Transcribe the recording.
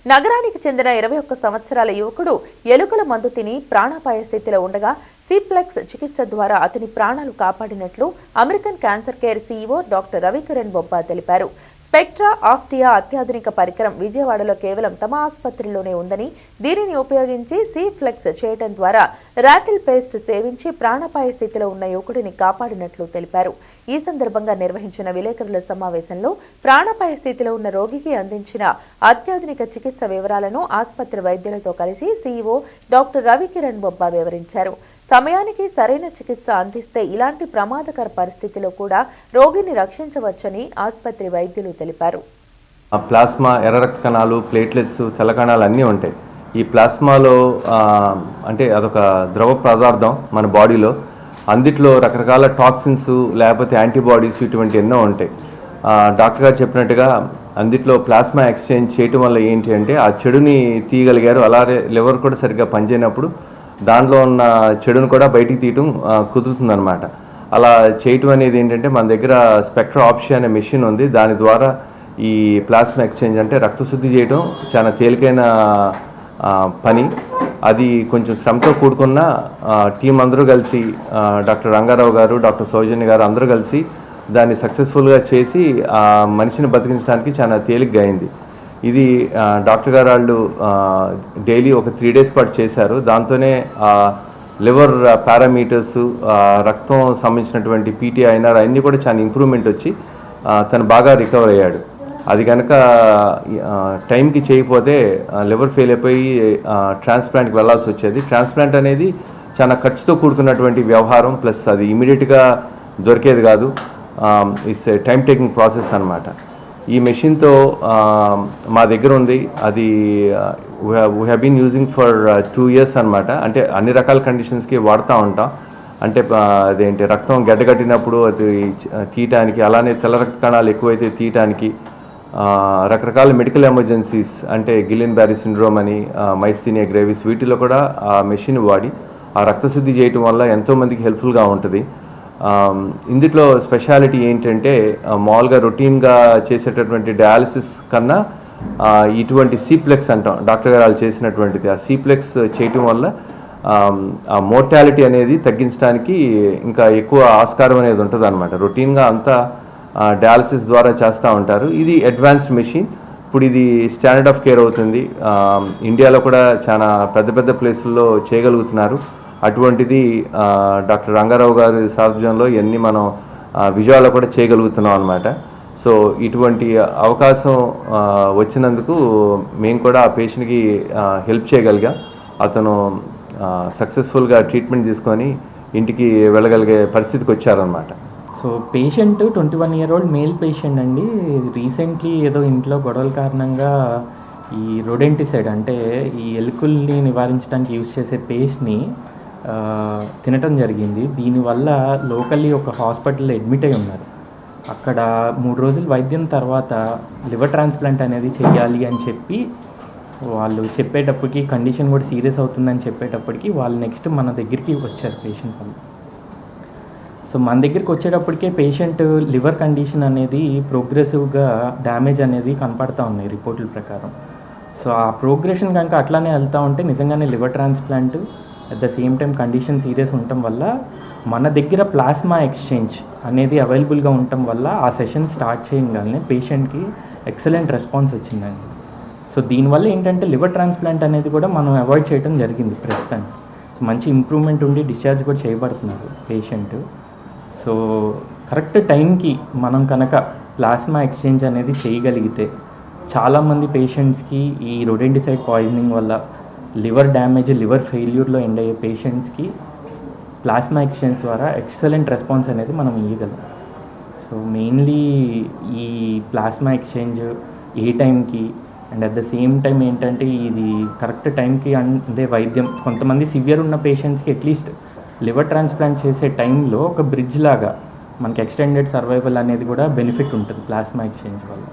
నగరానికి చెందిన 21 సంవత్సరాల యువకుడు ఎలుకల మందు తిని ప్రాణాపాయ స్థితిలో ఉండగా సిప్లెక్స్ చికిత్స ద్వారా అతని ప్రాణాలు కాపాడినట్లు American cancer care CEO doctor Ravikiran Bobba తెలిపారు. స్పెక్ట్రా ఆఫ్టియా అత్యాధునిక పరికరం విజయవాడలో కేవలం తమ ఆసుపత్రిలోనే ఉందని, దీనిని ఉపయోగించి సిప్లెక్స్ చేయడం ద్వారా రాటిల్ పేస్ట్ సేవించి ప్రాణాపాయ స్థితిలో ఉన్న యువకుడిని కాపాడినట్లు తెలిపారు. ఈ సందర్భంగా నిర్వహించిన విలేకరుల సమావేశంలో ప్రాణాపాయ స్థితిలో ఉన్న రోగికి అందించిన అత్యాధునిక చికిత్స వివరాలను ఆసుపత్రి వైద్యులతో కలిసి సీఈఓ డాక్టర్ రవికిరణ్ బొబ్బా వివరించారు. సమయానికి సరైన చికిత్స అందిస్తే ఇలాంటి ప్రమాదకర పరిస్థితిలో కూడా రోగిని రక్షించవచ్చని ఆసుపత్రి వైద్యులు తెలిపారు. ప్లాస్మా, ఎర్ర రక్త కణాలు, ప్లేట్లెట్స్, తెల్ల కణాలు అన్నీ ఉంటాయి. ఈ ప్లాస్మాలో అంటే అదొక ద్రవ పదార్థం మన బాడీలో. అందుట్లో రకరకాల టాక్సిన్స్ లేకపోతే యాంటీబాడీస్ ఇటువంటి ఎన్నో ఉంటాయి. డాక్టర్ గారు చెప్పినట్టుగా అందుట్లో ప్లాస్మా ఎక్స్చేంజ్ చేయటం వల్ల ఏంటి అంటే ఆ చెడుని తీయగలిగారు. అలాగే లివర్ కూడా సరిగ్గా పనిచేయనప్పుడు దాంట్లో ఉన్న చెడును కూడా బయటికి తీయటం కుదురుతుందన్నమాట. అలా చేయటం అనేది ఏంటంటే మన దగ్గర స్పెక్ట్రా ఆప్షియా అనే మెషిన్ ఉంది. దాని ద్వారా ఈ ప్లాస్మా ఎక్స్చేంజ్ అంటే రక్తశుద్ధి చేయడం చాలా తేలికైన పని. అది కొంచెం శ్రమతో కూడుకున్న టీం అందరూ కలిసి డాక్టర్ రంగారావు గారు, డాక్టర్ సౌజన్య గారు అందరూ కలిసి దాన్ని సక్సెస్ఫుల్గా చేసి ఆ మనిషిని బతికించడానికి చాలా తేలిగ్గా అయింది. ఇది డాక్టర్ గారు వాళ్ళు డైలీ ఒక 3 days పాటు చేశారు. దాంతోనే లివర్ పారామీటర్స్, రక్తం సంబంధించినటువంటి పీటీఐఆర్ అన్నీ కూడా చాలా ఇంప్రూవ్మెంట్ వచ్చి తను బాగా రికవర్ అయ్యాడు. అది కనుక టైంకి చేయకపోతే లివర్ ఫెయిల్ అయిపోయి ట్రాన్స్ప్లాంట్కి వెళ్ళాల్సి వచ్చేది. ట్రాన్స్ప్లాంట్ అనేది చాలా ఖర్చుతో కూడుకున్నటువంటి వ్యవహారం, ప్లస్ అది ఇమీడియట్గా దొరికేది కాదు. It's a time taking process అనమాట. ఈ మెషిన్తో మా దగ్గర ఉంది. అది we have been using for 2 years అనమాట. అంటే అన్ని రకాల కండిషన్స్కి వాడుతూ ఉంటాం. అంటే అదేంటి రక్తం గడ్డగట్టినప్పుడు అది తీయటానికి, అలానే తెల్ల రక్త కణాలు ఎక్కువైతే తీయటానికి, రకరకాల మెడికల్ ఎమర్జెన్సీస్ అంటే గిలియన్ బ్యారీ సిండ్రోమ్ అని, మైస్థీనియా గ్రేవిస్, వీటిలో కూడా ఆ మెషిన్ వాడి ఆ రక్తశుద్ధి చేయటం వల్ల ఎంతోమందికి హెల్ప్ఫుల్గా ఉంటుంది. ఇందులో స్పెషాలిటీ ఏంటంటే మామూలుగా రొటీన్గా చేసేటటువంటి డయాలసిస్ కన్నా ఇటువంటి సిప్లెక్స్ అంటాం డాక్టర్ గారు వాళ్ళు చేసినటువంటిది. ఆ సిప్లెక్స్ చేయటం వల్ల ఆ మోర్టాలిటీ అనేది తగ్గించడానికి ఇంకా ఎక్కువ ఆస్కారం అనేది ఉంటుంది అనమాట. రొటీన్గా అంతా డయాలసిస్ ద్వారా చేస్తూ ఉంటారు. ఇది అడ్వాన్స్డ్ మెషిన్. ఇప్పుడు ఇది స్టాండర్డ్ ఆఫ్ కేర్ అవుతుంది. ఇండియాలో కూడా చాలా పెద్ద పెద్ద ప్లేసుల్లో చేయగలుగుతున్నారు. అటువంటిది డాక్టర్ రంగారావు గారి సారథ్యంలో ఇవన్నీ మనం విజయవాడలో కూడా చేయగలుగుతున్నాం అనమాట. సో ఇటువంటి అవకాశం వచ్చినందుకు మేము కూడా ఆ పేషెంట్కి హెల్ప్ చేయగలిగాం. అతను సక్సెస్ఫుల్గా ట్రీట్మెంట్ తీసుకొని ఇంటికి వెళ్ళగలిగే పరిస్థితికి వచ్చారనమాట. So patient 21 year old male patient అండి. రీసెంట్లీ ఏదో ఇంట్లో గొడవల కారణంగా ఈ రొడెంటిసైడ్ అంటే ఈ ఎలుకల్ని నివారించడానికి యూజ్ చేసే పేస్ట్ని తినటం జరిగింది. దీనివల్ల లోకల్లీ ఒక హాస్పిటల్లో అడ్మిట్ అయి ఉన్నారు. అక్కడ 3 రోజులు వైద్యం తర్వాత లివర్ ట్రాన్స్ప్లాంట్ అనేది చేయాలి అని చెప్పి వాళ్ళు చెప్పేటప్పటికి, కండిషన్ కూడా సీరియస్ అవుతుందని చెప్పేటప్పటికి వాళ్ళు నెక్స్ట్ మన దగ్గరికి వచ్చారు పేషెంట్ వాళ్ళు. సో మన దగ్గరికి వచ్చేటప్పటికే పేషెంట్ లివర్ కండిషన్ అనేది ప్రోగ్రెసివ్గా డ్యామేజ్ అనేది కనపడతా ఉన్నాయి రిపోర్టుల ప్రకారం. సో ఆ ప్రోగ్రెషన్ కనుక అట్లానే వెళ్తూ ఉంటే నిజంగానే liver transplant at the same time condition serious ఉండటం వల్ల మన దగ్గర ప్లాస్మా ఎక్స్చేంజ్ అనేది అవైలబుల్గా ఉండటం వల్ల ఆ సెషన్ స్టార్ట్ చేయగానే పేషెంట్కి ఎక్సలెంట్ రెస్పాన్స్ వచ్చిందండి. సో దీనివల్ల ఏంటంటే లివర్ ట్రాన్స్ప్లాంట్ అనేది కూడా మనం అవాయిడ్ చేయడం జరిగింది ప్రస్తుతానికి. సో మంచి ఇంప్రూవ్మెంట్ ఉండి డిశ్చార్జ్ కూడా చేయబడుతున్నారు పేషెంట్. సో కరెక్ట్ టైంకి మనం కనుక ప్లాస్మా ఎక్స్చేంజ్ అనేది చేయగలిగితే చాలామంది పేషెంట్స్కి ఈ రొడెంటిసైడ్ పాయిజనింగ్ వల్ల లివర్ డ్యామేజ్, లివర్ ఫెయిల్యూర్లో ఎండ్ అయ్యే పేషెంట్స్కి ప్లాస్మా ఎక్స్చేంజ్ ద్వారా ఎక్సలెంట్ రెస్పాన్స్ అనేది మనం ఇవ్వగలం. సో మెయిన్లీ ఈ ప్లాస్మా ఎక్స్చేంజ్ ఏ టైంకి and at the same time ఏంటంటే ఇది కరెక్ట్ టైంకి అందే వైద్యం. కొంతమంది సివియర్ ఉన్న పేషెంట్స్కి అట్లీస్ట్ లివర్ ట్రాన్స్ప్లాంట్ చేసే టైంలో ఒక బ్రిడ్జ్ లాగా మనకి ఎక్స్టెండెడ్ సర్వైవల్ అనేది కూడా బెనిఫిట్ ఉంటుంది ప్లాస్మా ఎక్స్చేంజ్ వల్ల.